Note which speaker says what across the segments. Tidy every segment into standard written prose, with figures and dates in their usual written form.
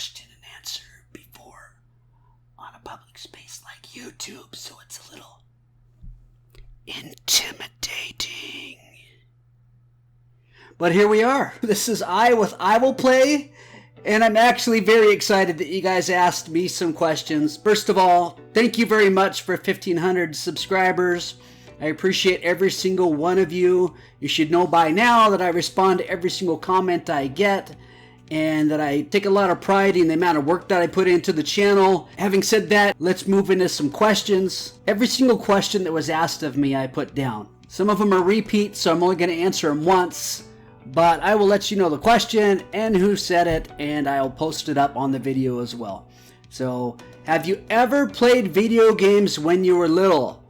Speaker 1: question and answer before on a public space like YouTube, so it's a little intimidating. But here we are. This is I with EyeWillPlay, and I'm actually very excited that you guys asked me some questions. First of all, thank you very much for 1,500 subscribers. I appreciate every single one of you. You should know by now that I respond to every single comment I get, and that I take a lot of pride in the amount of work that I put into the channel. Having said that, let's move into some questions. Every single question that was asked of me, I put down. Some of them are repeats, so I'm only going to answer them once. But I will let you know the question and who said it, and I'll post it up on the video as well. So, have you ever played video games when you were little?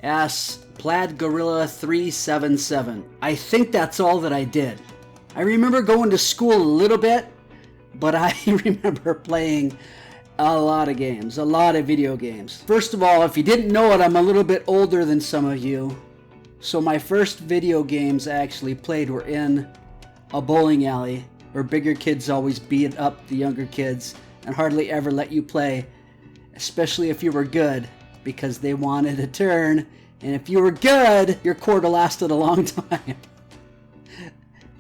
Speaker 1: Asks PladGorilla377. I think that's all that I did. I remember going to school a little bit, but I remember playing a lot of games, a lot of video games. First of all, if you didn't know it, I'm a little bit older than some of you. So my first video games I actually played were in a bowling alley, where bigger kids always beat up the younger kids and hardly ever let you play, especially if you were good, because they wanted a turn, and if you were good, your quarter lasted a long time.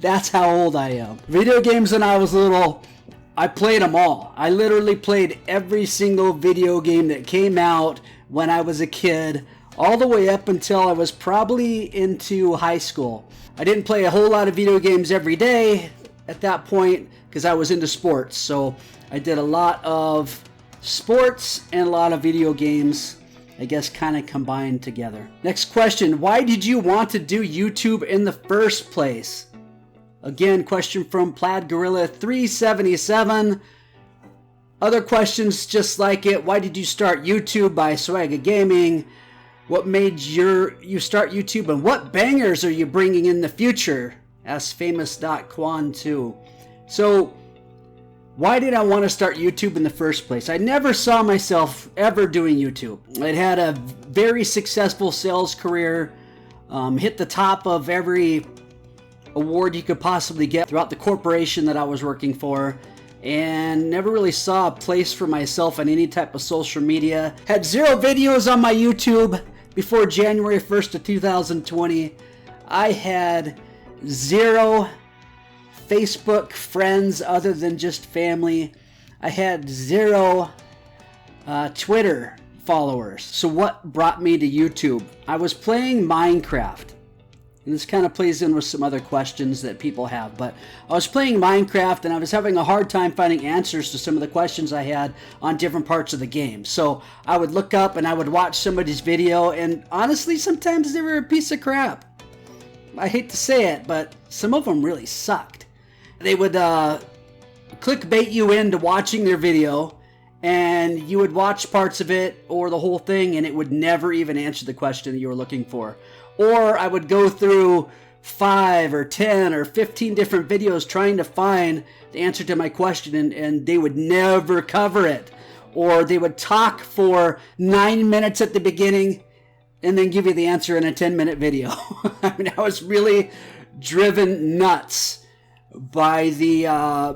Speaker 1: That's how old I am. Video games when I was little, I played them all. I literally played every single video game that came out when I was a kid, all the way up until I was probably into high school. I didn't play a whole lot of video games every day at that point because I was into sports. So I did a lot of sports and a lot of video games, I guess kind of combined together. Next question, why did you want to do YouTube in the first place? Again, question from PladGorilla377. Other questions just like it. Why did you start YouTube by Swagga Gaming? What made you start YouTube, and what bangers are you bringing in the future? Asks famous.quan2. So, why did I want to start YouTube in the first place? I never saw myself ever doing YouTube. I'd had a very successful sales career, hit the top of every award you could possibly get throughout the corporation that I was working for, and never really saw a place for myself on any type of social media. Had 0 videos on my YouTube before January 1st of 2020. I had 0 Facebook friends other than just family. I had 0 Twitter followers. So what brought me to YouTube? I was playing Minecraft. And this kind of plays in with some other questions that people have. But I was playing Minecraft and I was having a hard time finding answers to some of the questions I had on different parts of the game. So I would look up and I would watch somebody's video, and honestly, sometimes they were a piece of crap. I hate to say it, but some of them really sucked. They would clickbait you into watching their video, and you would watch parts of it or the whole thing, and it would never even answer the question that you were looking for. Or I would go through 5 or 10 or 15 different videos trying to find the answer to my question, and they would never cover it. Or they would talk for 9 minutes at the beginning and then give you the answer in a 10-minute video. I mean, I was really driven nuts by the, I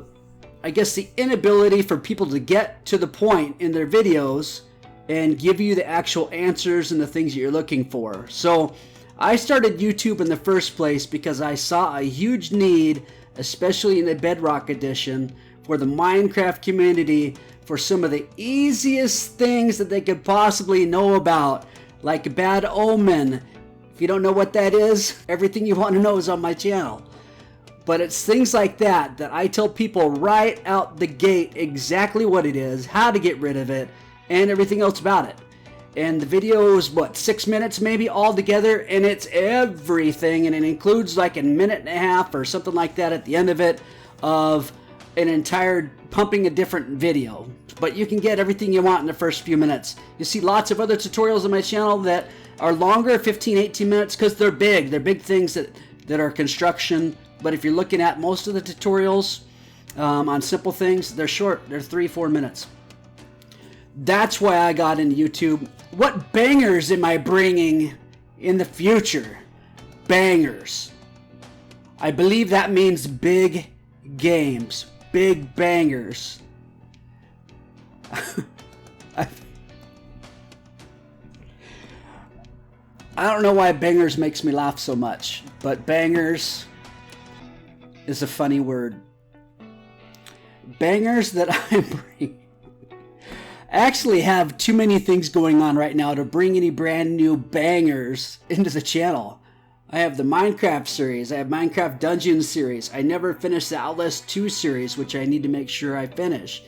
Speaker 1: guess, the inability for people to get to the point in their videos and give you the actual answers and the things that you're looking for. So I started YouTube in the first place because I saw a huge need, especially in the Bedrock edition, for the Minecraft community for some of the easiest things that they could possibly know about, like Bad Omen. If you don't know what that is, everything you want to know is on my channel. But it's things like that that I tell people right out the gate exactly what it is, how to get rid of it, and everything else about it. And the video is, what, 6 minutes maybe all together, and it's everything, and it includes like a minute and a half or something like that at the end of it of an entire pumping a different video. But you can get everything you want in the first few minutes. You see lots of other tutorials on my channel that are longer, 15, 18 minutes, because they're big. They're big things that are construction. But if you're looking at most of the tutorials on simple things, they're short. They're 3-4 minutes. That's why I got into YouTube. What bangers am I bringing in the future? Bangers. I believe that means big games, big bangers. I don't know why bangers makes me laugh so much, but bangers is a funny word. Bangers that I bring. I actually have too many things going on right now to bring any brand new bangers into the channel. I have the Minecraft series. I have Minecraft Dungeons series. I never finished the Outlast 2 series, which I need to make sure I finish.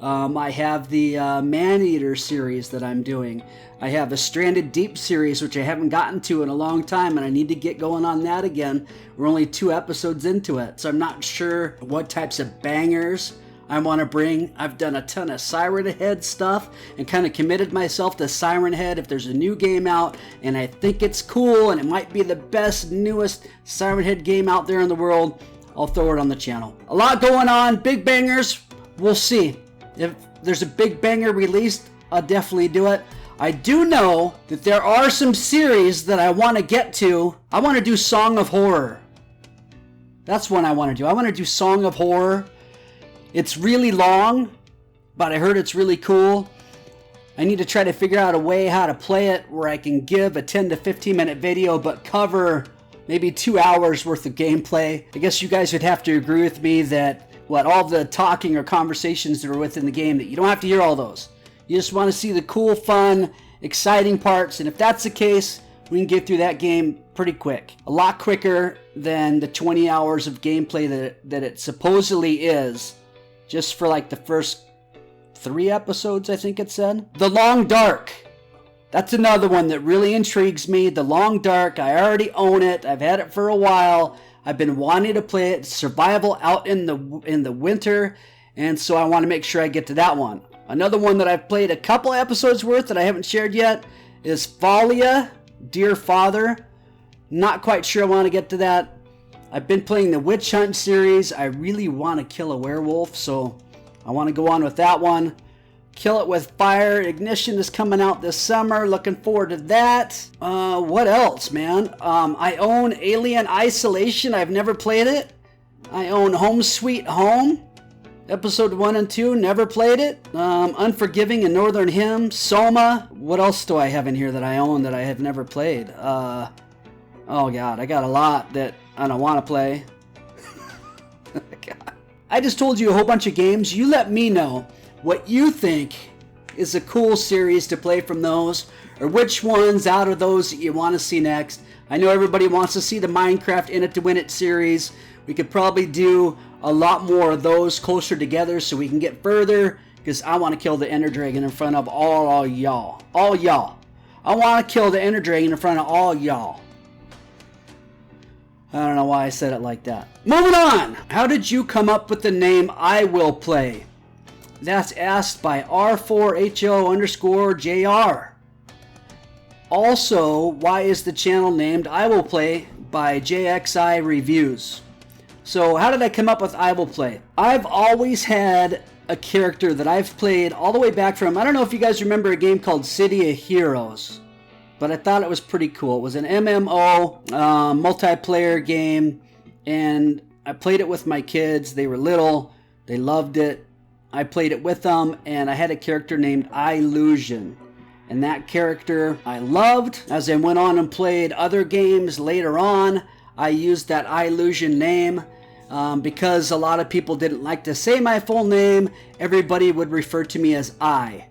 Speaker 1: I have the Maneater series that I'm doing. I have a Stranded Deep series, which I haven't gotten to in a long time, and I need to get going on that again. We're only 2 episodes into it, so I'm not sure what types of bangers I want to bring. I've done a ton of Siren Head stuff and kind of committed myself to Siren Head. If there's a new game out and I think it's cool and it might be the best, newest Siren Head game out there in the world, I'll throw it on the channel. A lot going on, big bangers, we'll see. If there's a big banger released, I'll definitely do it. I do know that there are some series that I want to get to. I want to do Song of Horror. That's one I want to do. I want to do Song of Horror. It's really long, but I heard it's really cool. I need to try to figure out a way how to play it where I can give a 10 to 15 minute video but cover maybe 2 hours worth of gameplay. I guess you guys would have to agree with me that all the talking or conversations that are within the game, that you don't have to hear all those. You just want to see the cool, fun, exciting parts, and if that's the case, we can get through that game pretty quick. A lot quicker than the 20 hours of gameplay that it supposedly is, just for like the first 3 episodes, I think it said. The Long Dark. That's another one that really intrigues me. The Long Dark, I already own it. I've had it for a while. I've been wanting to play it. Survival out in the winter, and so I want to make sure I get to that one. Another one that I've played a couple episodes worth that I haven't shared yet is Falia, Dear Father. Not quite sure I want to get to that. I've been playing the Witch Hunt series. I really want to kill a werewolf, so I want to go on with that one. Kill It With Fire. Ignition is coming out this summer. Looking forward to that. What else, man? I own Alien Isolation. I've never played it. I own Home Sweet Home. Episode 1 and 2. Never played it. Unforgiving and Northern Hymn. Soma. What else do I have in here that I own that I have never played? Oh, God. I got a lot that I don't want to play. God. I just told you a whole bunch of games. You let me know what you think is a cool series to play from those, or which ones out of those that you want to see next. I know everybody wants to see the Minecraft In It to Win It series. We could probably do a lot more of those closer together so we can get further, because I want to kill the Ender Dragon in front of all y'all. All y'all. I want to kill the Ender Dragon in front of all y'all. I don't know why I said it like that. Moving on. How did you come up with the name EyeWillPlay? That's asked by R4HO_JR. Also, why is the channel named EyeWillPlay by JXI Reviews? So how did I come up with EyeWillPlay? I've always had a character that I've played all the way back from, I don't know if you guys remember a game called City of Heroes, but I thought it was pretty cool. It was an MMO, multiplayer game, and I played it with my kids. They were little, they loved it. I played it with them, and I had a character named Illusion. And that character I loved. As I went on and played other games later on, I used that Illusion name because a lot of people didn't like to say my full name. Everybody would refer to me as I.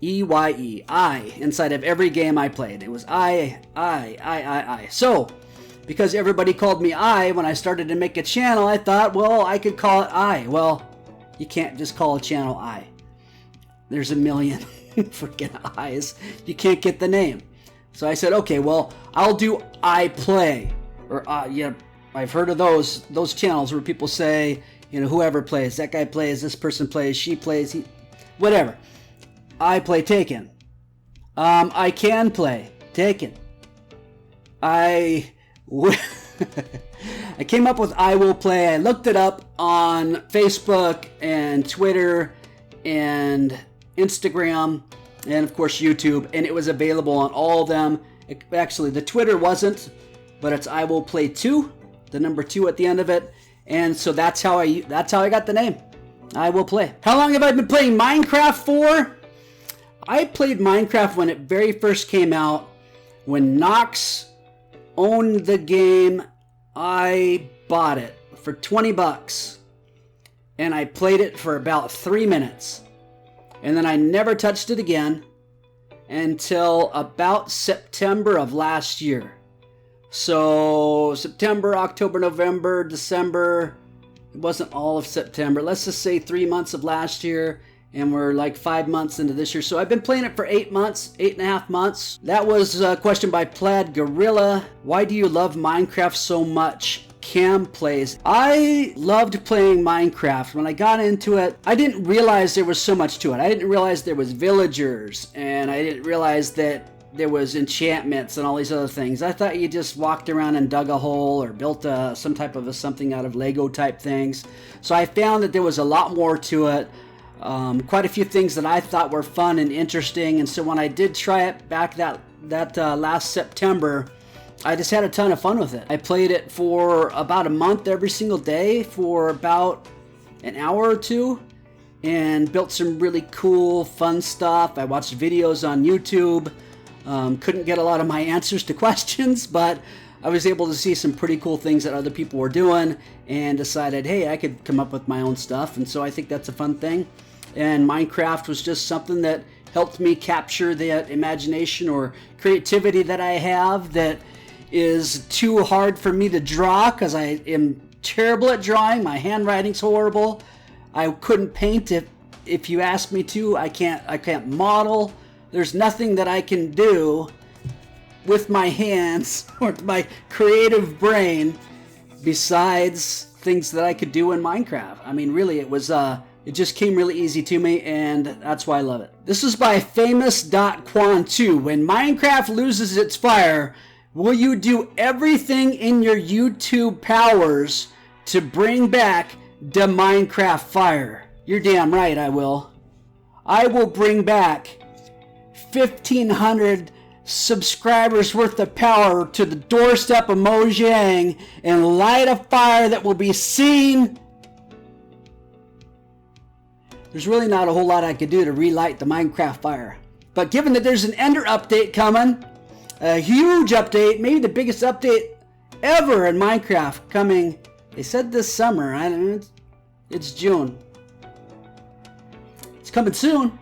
Speaker 1: E-Y-E. I. Inside of every game I played. It was I. So, because everybody called me I when I started to make a channel, I thought, well, I could call it I. Well, you can't just call a channel I. There's a million freaking I's. You can't get the name. So I said, okay, well, I'll do EyePlay. Or, yeah, I've heard of those channels where people say, you know, whoever plays, that guy plays, this person plays, she plays, whatever. EyePlay Taken. I can play Taken. I came up with EyeWillPlay. I looked it up on Facebook and Twitter and Instagram and of course YouTube, and it was available on all of them. Actually, the Twitter wasn't, but it's EyeWillPlay 2, the number 2 at the end of it, and so that's how I got the name. I will play. How long have I been playing Minecraft for? I played Minecraft when it very first came out. When Nox owned the game, I bought it for 20 bucks. And I played it for about 3 minutes. And then I never touched it again until about September of last year. So September, October, November, December. It wasn't all of September. Let's just say 3 months of last year. And we're like 5 months into this year. So I've been playing it for 8 months, 8.5 months. That was a question by Plaid Gorilla. Why do you love Minecraft so much? Kam Playz. I loved playing Minecraft. When I got into it, I didn't realize there was so much to it. I didn't realize there was villagers, and I didn't realize that there was enchantments and all these other things. I thought you just walked around and dug a hole or built some type of something out of Lego type things. So I found that there was a lot more to it. Quite a few things that I thought were fun and interesting. And so when I did try it back that last September, I just had a ton of fun with it. I played it for about a month every single day for about an hour or two and built some really cool, fun stuff. I watched videos on YouTube. Couldn't get a lot of my answers to questions, but I was able to see some pretty cool things that other people were doing and decided, hey, I could come up with my own stuff. And so I think that's a fun thing. And Minecraft was just something that helped me capture that imagination or creativity that I have that is too hard for me to draw because I am terrible at drawing. My handwriting's horrible. I couldn't paint if you asked me to. I can't model. There's nothing that I can do with my hands or my creative brain besides things that I could do in Minecraft. I mean, really, it just came really easy to me, and that's why I love it. This is by famous.quan2. When Minecraft loses its fire, will you do everything in your YouTube powers to bring back the Minecraft fire? You're damn right I will. I will bring back 1,500 subscribers worth of power to the doorstep of Mojang and light a fire that will be seen. There's really not a whole lot I could do to relight the Minecraft fire. But given that there's an Ender update coming, a huge update, maybe the biggest update ever in Minecraft coming, they said this summer. I don't know, it's June. It's coming soon.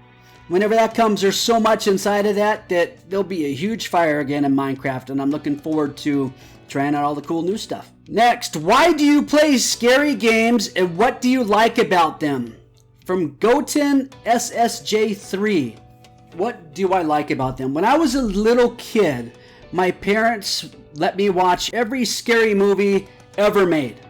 Speaker 1: Whenever that comes, there's so much inside of that there'll be a huge fire again in Minecraft, and I'm looking forward to trying out all the cool new stuff. Next, why do you play scary games and what do you like about them? From Gotin Ssj3. What do I like about them? When I was a little kid, my parents let me watch every scary movie ever made.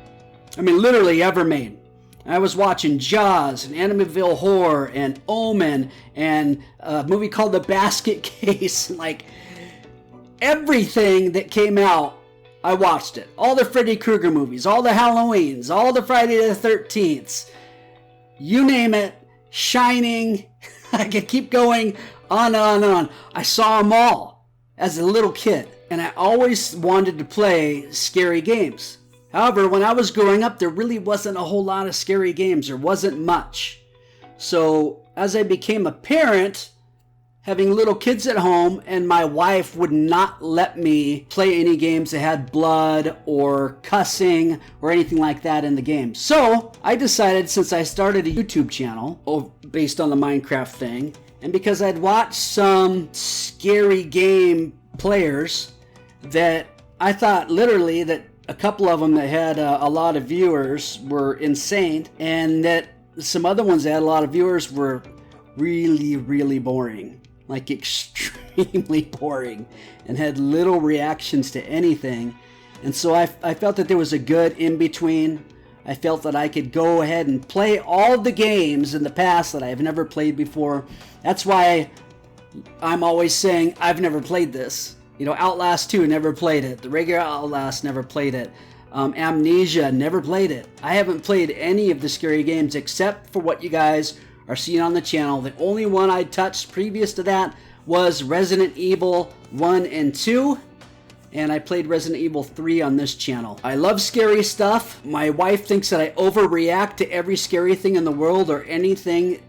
Speaker 1: I mean, literally ever made. I was watching Jaws and Amityville Horror and Omen and a movie called The Basket Case. Like, everything that came out, I watched it. All the Freddy Krueger movies, all the Halloweens, all the Friday the 13th. You name it. Shining. I could keep going on and on and on. I saw them all as a little kid. And I always wanted to play scary games. However, when I was growing up, there really wasn't a whole lot of scary games. There wasn't much. So as I became a parent, having little kids at home, and my wife would not let me play any games that had blood or cussing or anything like that in the game. So I decided, since I started a YouTube channel based on the Minecraft thing, and because I'd watched some scary game players that I thought literally that a couple of them that had a lot of viewers were insane, and that some other ones that had a lot of viewers were really, really boring. Like extremely boring, and had little reactions to anything. And so I felt that there was a good in-between. I felt that I could go ahead and play all the games in the past that I've never played before. That's why I'm always saying I've never played this. You know, Outlast 2, never played it. The regular Outlast, never played it. Amnesia, never played it. I haven't played any of the scary games except for what you guys are seeing on the channel. The only one I touched previous to that was Resident Evil 1 and 2. and I played Resident Evil 3 on this channel. I love scary stuff. My wife thinks that I overreact to every scary thing in the world or anything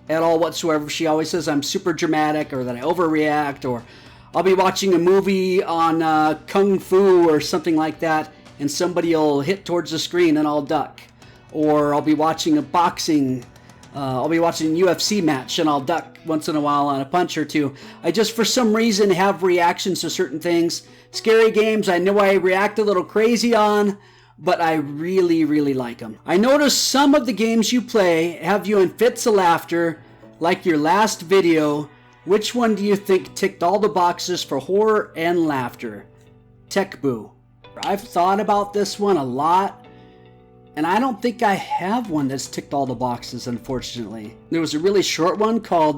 Speaker 1: at all whatsoever. She always says I'm super dramatic or that I overreact, or I'll be watching a movie on Kung Fu or something like that, and somebody will hit towards the screen and I'll duck. Or I'll be watching a boxing, I'll be watching a UFC match and I'll duck once in a while on a punch or two. I just, for some reason, have reactions to certain things. Scary games, I know I react a little crazy on, but I really, really like them. I noticed some of the games you play have you in fits of laughter, like your last video. Which one do you think ticked all the boxes for horror and laughter? Techboo. I've thought about this one a lot, and I don't think I have one that's ticked all the boxes, unfortunately. There was a really short one called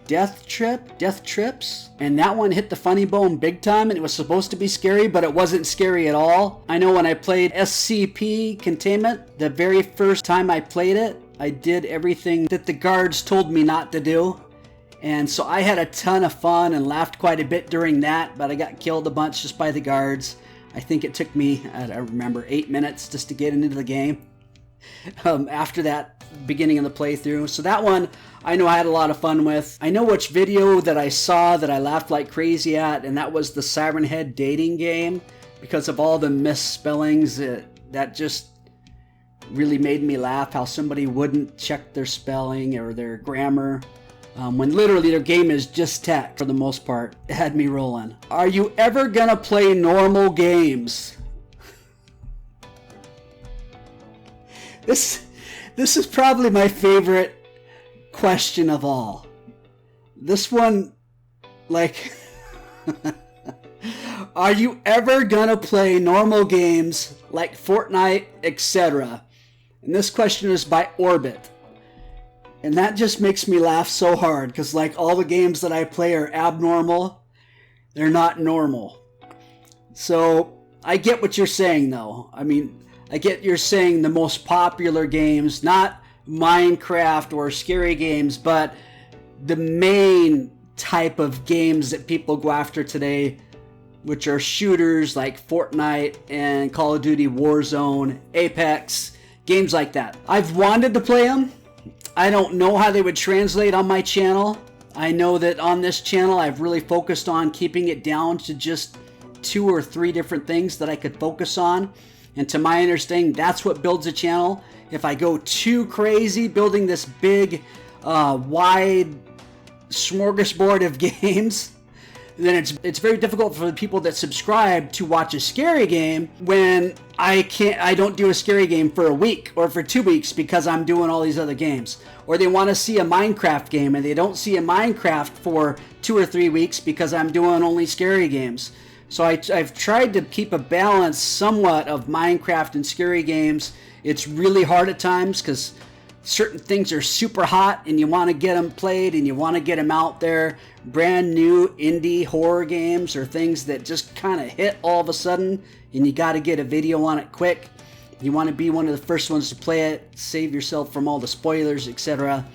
Speaker 1: Death Trips, and that one hit the funny bone big time, and it was supposed to be scary, but it wasn't scary at all. I know when I played SCP Containment, the very first time I played it, I did everything that the guards told me not to do. And so I had a ton of fun and laughed quite a bit during that, but I got killed a bunch just by the guards. I think it took me, I remember, 8 minutes just to get into the game after that beginning of the playthrough. So that one I know I had a lot of fun with. I know which video that I saw that I laughed like crazy at, and that was the Siren Head dating game, because of all the misspellings. That just really made me laugh, how somebody wouldn't check their spelling or their grammar. When literally their game is just text for the most part. It had me rolling. Are you ever gonna play normal games? This is probably my favorite question of all. This one, like, are you ever gonna play normal games like Fortnite, etc.? And this question is by Orbit. And that just makes me laugh so hard, because like all the games that I play are abnormal. They're not normal. So I get what you're saying, though. I mean, I get you're saying the most popular games, not Minecraft or scary games, but the main type of games that people go after today, which are shooters like Fortnite and Call of Duty Warzone, Apex, games like that. I've wanted to play them. I don't know how they would translate on my channel. I know that on this channel I've really focused on keeping it down to just 2 or 3 different things that I could focus on. And to my understanding, that's what builds a channel. If I go too crazy building this big, wide smorgasbord of games, then it's very difficult for the people that subscribe to watch a scary game when I don't do a scary game for a week or for 2 weeks because I'm doing all these other games. Or they want to see a Minecraft game and they don't see a Minecraft for 2 or 3 weeks because I'm doing only scary games. So I've tried to keep a balance somewhat of Minecraft and scary games. It's really hard at times because certain things are super hot and you want to get them played and you want to get them out there. Brand new indie horror games or things that just kind of hit all of a sudden and you got to get a video on it quick. You want to be one of the first ones to play it, save yourself from all the spoilers, etc.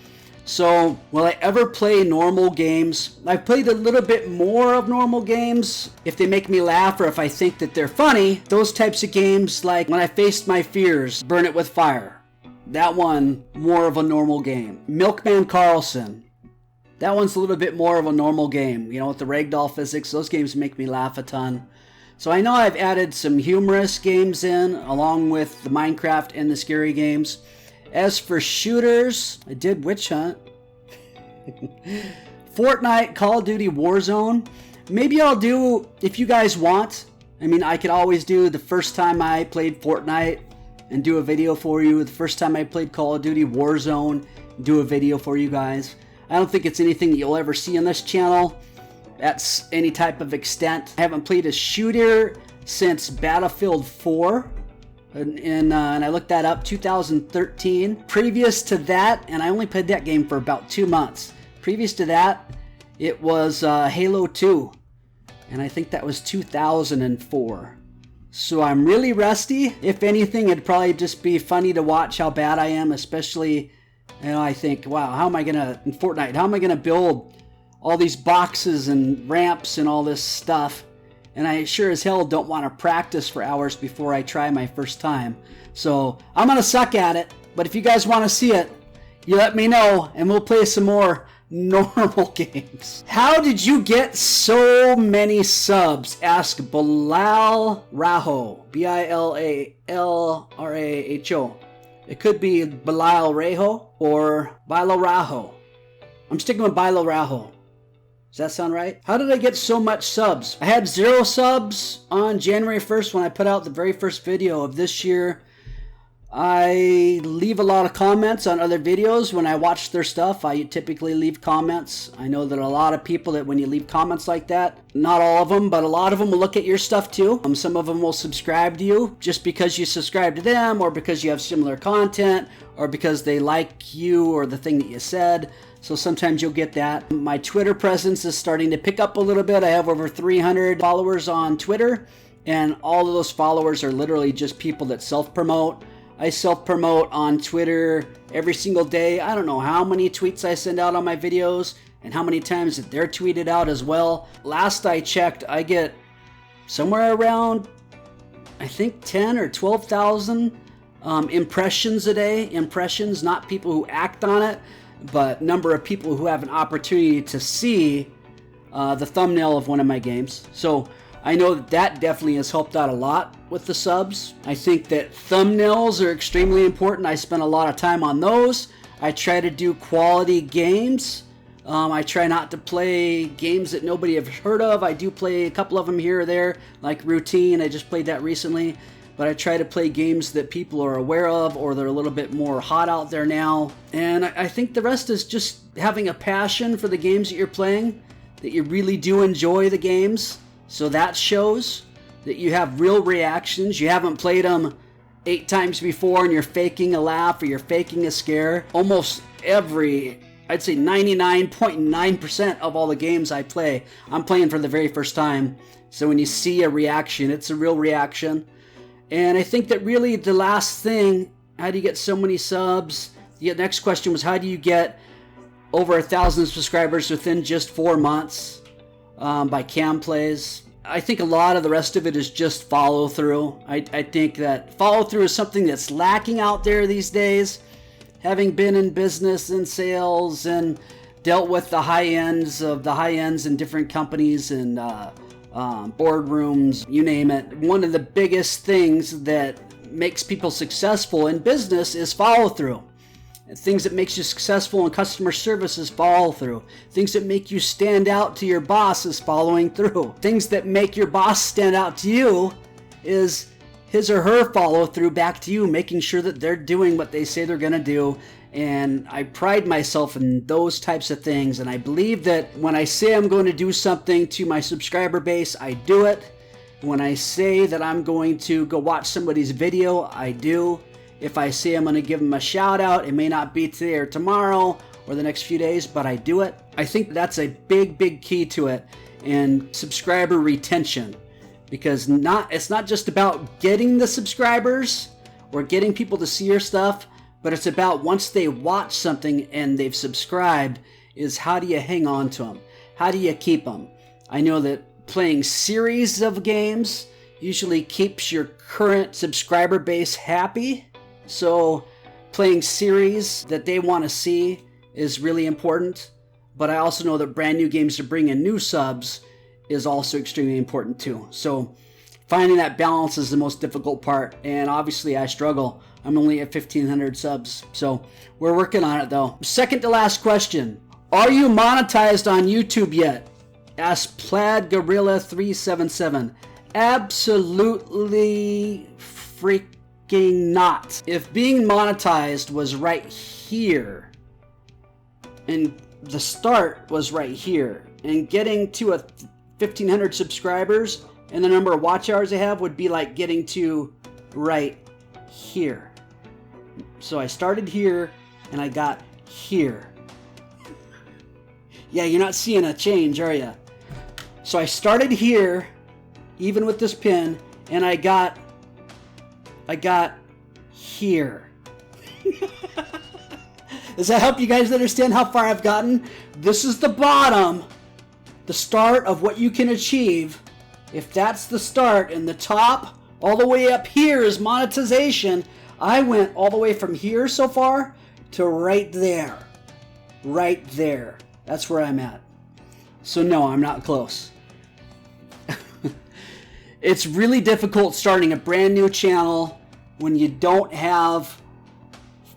Speaker 1: So, will I ever play normal games? I've played a little bit more of normal games if they make me laugh or if I think that they're funny. Those types of games, like When I Faced My Fears, Burn It With Fire. That one, more of a normal game. Milkman Carlson. That one's a little bit more of a normal game. You know, with the ragdoll physics, those games make me laugh a ton. So I know I've added some humorous games in, along with the Minecraft and the scary games. As for shooters, I did Witch Hunt. Fortnite, Call of Duty Warzone. Maybe I'll do, if you guys want. I mean, I could always do the first time I played Fortnite and do a video for you. The first time I played Call of Duty Warzone, do a video for you guys. I don't think it's anything that you'll ever see on this channel at any type of extent. I haven't played a shooter since Battlefield 4. And I looked that up, 2013. Previous to that, and I only played that game for about 2 months. Previous to that, it was Halo 2. And I think that was 2004. So I'm really rusty. If anything, it'd probably just be funny to watch how bad I am, especially, you know, I think, wow, how am I gonna, in Fortnite, how am I gonna build all these boxes and ramps and all this stuff and I sure as hell don't want to practice for hours before I try my first time. So I'm going to suck at it, but if you guys want to see it, you let me know, and we'll play some more normal games. How did you get so many subs? Ask Bilal Raho. Bilal-Raho. It could be Bilal Raho or Bilal Raho. I'm sticking with Bilal Raho. Does that sound right? How did I get so much subs? I had 0 subs on January 1st when I put out the very first video of this year. I leave a lot of comments on other videos. When I watch their stuff, I typically leave comments. I know that a lot of people that when you leave comments like that, not all of them, but a lot of them will look at your stuff too. Some of them will subscribe to you just because you subscribe to them, or because you have similar content, or because they like you or the thing that you said. So sometimes you'll get that. My Twitter presence is starting to pick up a little bit. I have over 300 followers on Twitter, and all of those followers are literally just people that self-promote. I self-promote on Twitter every single day. I don't know how many tweets I send out on my videos and how many times that they're tweeted out as well. Last I checked, I get somewhere around, I think 10 or 12,000 impressions a day. Impressions, not people who act on it, but number of people who have an opportunity to see the thumbnail of one of my games. So I know that that definitely has helped out a lot with the subs. I think that thumbnails are extremely important. I spend a lot of time on those. I try to do quality games. I try not to play games that nobody has heard of. I do play a couple of them here or there, like Routine. I just played that recently. But I try to play games that people are aware of, or they're a little bit more hot out there now. And I think the rest is just having a passion for the games that you're playing, that you really do enjoy the games. So that shows that you have real reactions. You haven't played them 8 times before and you're faking a laugh or you're faking a scare. Almost every, I'd say 99.9% of all the games I play, I'm playing for the very first time. So when you see a reaction, it's a real reaction. And I think that really the last thing, how do you get so many subs? The next question was, how do you get over 1,000 subscribers within just 4 months? By Kam Playz. I think a lot of the rest of it is just follow through. I think that follow through is something that's lacking out there these days. Having been in business and sales and dealt with the high ends in different companies and boardrooms, you name it. One of the biggest things that makes people successful in business is follow through. Things that makes you successful in customer service is follow through. Things that make you stand out to your boss is following through. Things that make your boss stand out to you is his or her follow through back to you, making sure that they're doing what they say they're going to do. And I pride myself in those types of things. And I believe that when I say I'm going to do something to my subscriber base, I do it. When I say that I'm going to go watch somebody's video, I do. If I say I'm going to give them a shout out, it may not be today or tomorrow or the next few days, but I do it. I think that's a big key to it, and subscriber retention, because it's not just about getting the subscribers or getting people to see your stuff, but it's about once they watch something and they've subscribed, is how do you hang on to them? How do you keep them? I know that playing series of games usually keeps your current subscriber base happy. So playing series that they want to see is really important. But I also know that brand new games to bring in new subs is also extremely important too. So finding that balance is the most difficult part. And obviously I struggle. I'm only at 1,500 subs. So we're working on it though. Second to last question. Are you monetized on YouTube yet? Ask Plaid Gorilla 377. Absolutely freaking not. If being monetized was right here, and the start was right here, and getting to 1,500 subscribers and the number of watch hours I have would be like getting to right here. So I started here and I got here. Yeah, you're not seeing a change, are you? So I started here, even with this pin, and I got here. Does that help you guys understand how far I've gotten? This is the bottom, the start of what you can achieve If that's the start and the top, all the way up here is monetization, I went all the way from here so far to right there. Right there. That's where I'm at. So no, I'm not close. It's really difficult starting a brand new channel when you don't have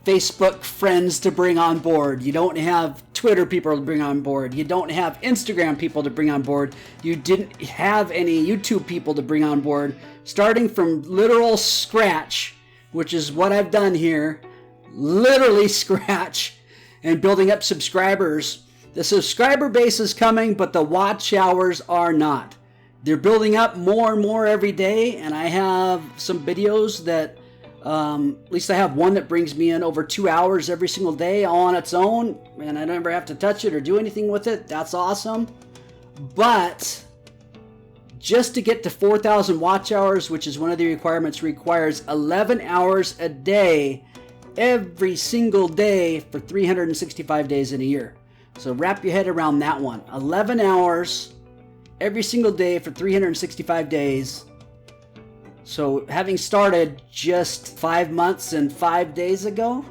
Speaker 1: Facebook friends to bring on board. You don't have Twitter people to bring on board. You don't have Instagram people to bring on board. You didn't have any YouTube people to bring on board. Starting from literal scratch, which is what I've done here, literally scratch, and building up subscribers. The subscriber base is coming, but the watch hours are not. They're building up more and more every day, and I have some videos that, at least I have one that brings me in over 2 hours every single day all on its own, and I never have to touch it or do anything with it. That's awesome. But just to get to 4,000 watch hours, which is one of the requirements, requires 11 hours a day every single day for 365 days in a year. So wrap your head around that one. 11 hours every single day for 365 days. So having started just 5 months and 5 days ago,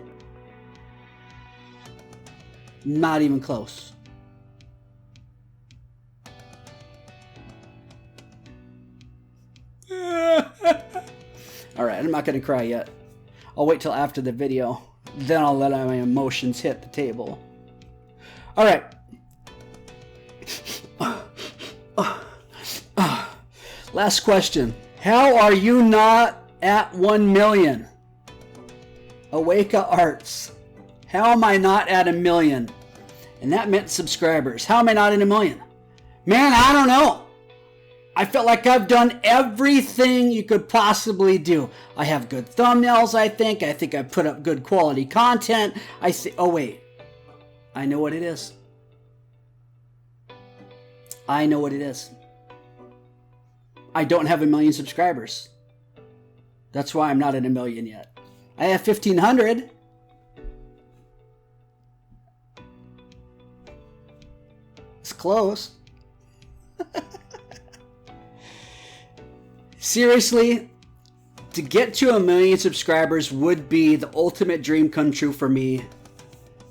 Speaker 1: not even close. All right, I'm not going to cry yet. I'll wait till after the video. Then I'll let my emotions hit the table. All right. Last question. How are you not at 1 million? Awaka Arts. How am I not at 1 million? And that meant subscribers. How am I not at 1 million? Man, I don't know. I felt like I've done everything you could possibly do. I have good thumbnails, I think. I think I put up good quality content. Oh, wait. I know what it is. I know what it is. I don't have 1 million subscribers. That's why I'm not at 1 million yet. I have 1,500. It's close. Seriously, to get to 1 million subscribers would be the ultimate dream come true for me.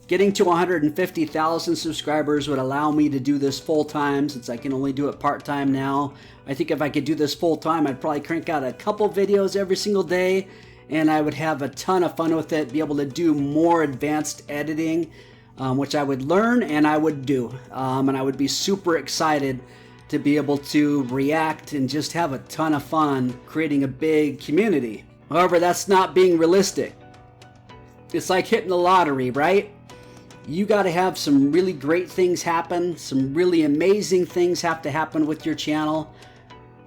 Speaker 1: Getting to 150,000 subscribers would allow me to do this full time, since I can only do it part time now. I think if I could do this full time, I'd probably crank out a couple videos every single day, and I would have a ton of fun with it, be able to do more advanced editing, which I would learn and I would do. And I would be super excited to be able to react and just have a ton of fun creating a big community. However, that's not being realistic. It's like hitting the lottery, right? You got to have some really great things happen. Some really amazing things have to happen with your channel.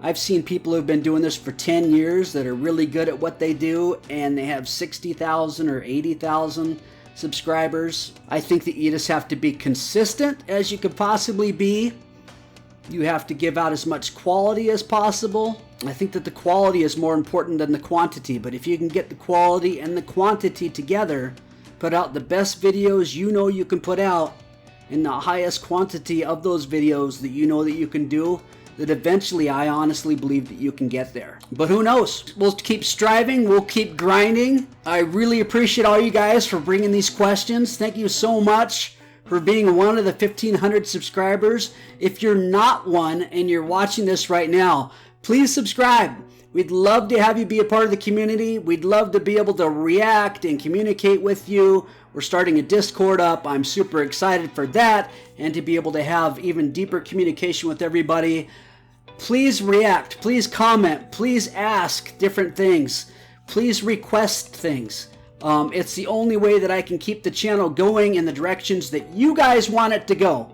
Speaker 1: I've seen people who've been doing this for 10 years that are really good at what they do, and they have 60,000 or 80,000 subscribers. I think that you just have to be consistent as you could possibly be. You have to give out as much quality as possible. I think that the quality is more important than the quantity, but if you can get the quality and the quantity together, put out the best videos you know you can put out in the highest quantity of those videos that you know that you can do, that eventually I honestly believe that you can get there. But who knows? We'll keep striving. We'll keep grinding. I really appreciate all you guys for bringing these questions. Thank you so much for being one of the 1,500 subscribers. If you're not one and you're watching this right now, please subscribe. We'd love to have you be a part of the community. We'd love to be able to react and communicate with you. We're starting a Discord up. I'm super excited for that, and to be able to have even deeper communication with everybody. Please react. Please comment. Please ask different things. Please request things. It's the only way that I can keep the channel going in the directions that you guys want it to go,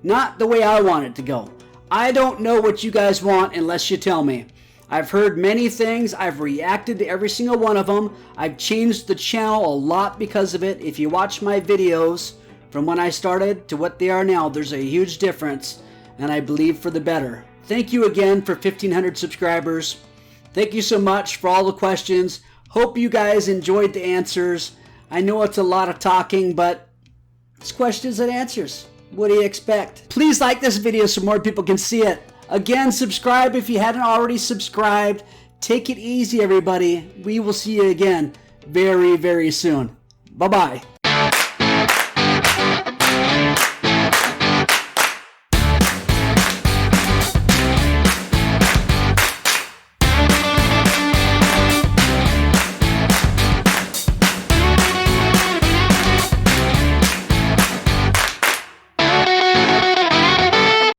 Speaker 1: not the way I want it to go. I don't know what you guys want unless you tell me. I've heard many things. I've reacted to every single one of them. I've changed the channel a lot because of it. If you watch my videos from when I started to what they are now, there's a huge difference, and I believe for the better. Thank you again for 1,500 subscribers. Thank you so much for all the questions. Hope you guys enjoyed the answers. I know it's a lot of talking, but it's questions and answers. What do you expect? Please like this video so more people can see it. Again, subscribe if you hadn't already subscribed. Take it easy, everybody. We will see you again very, very soon. Bye-bye.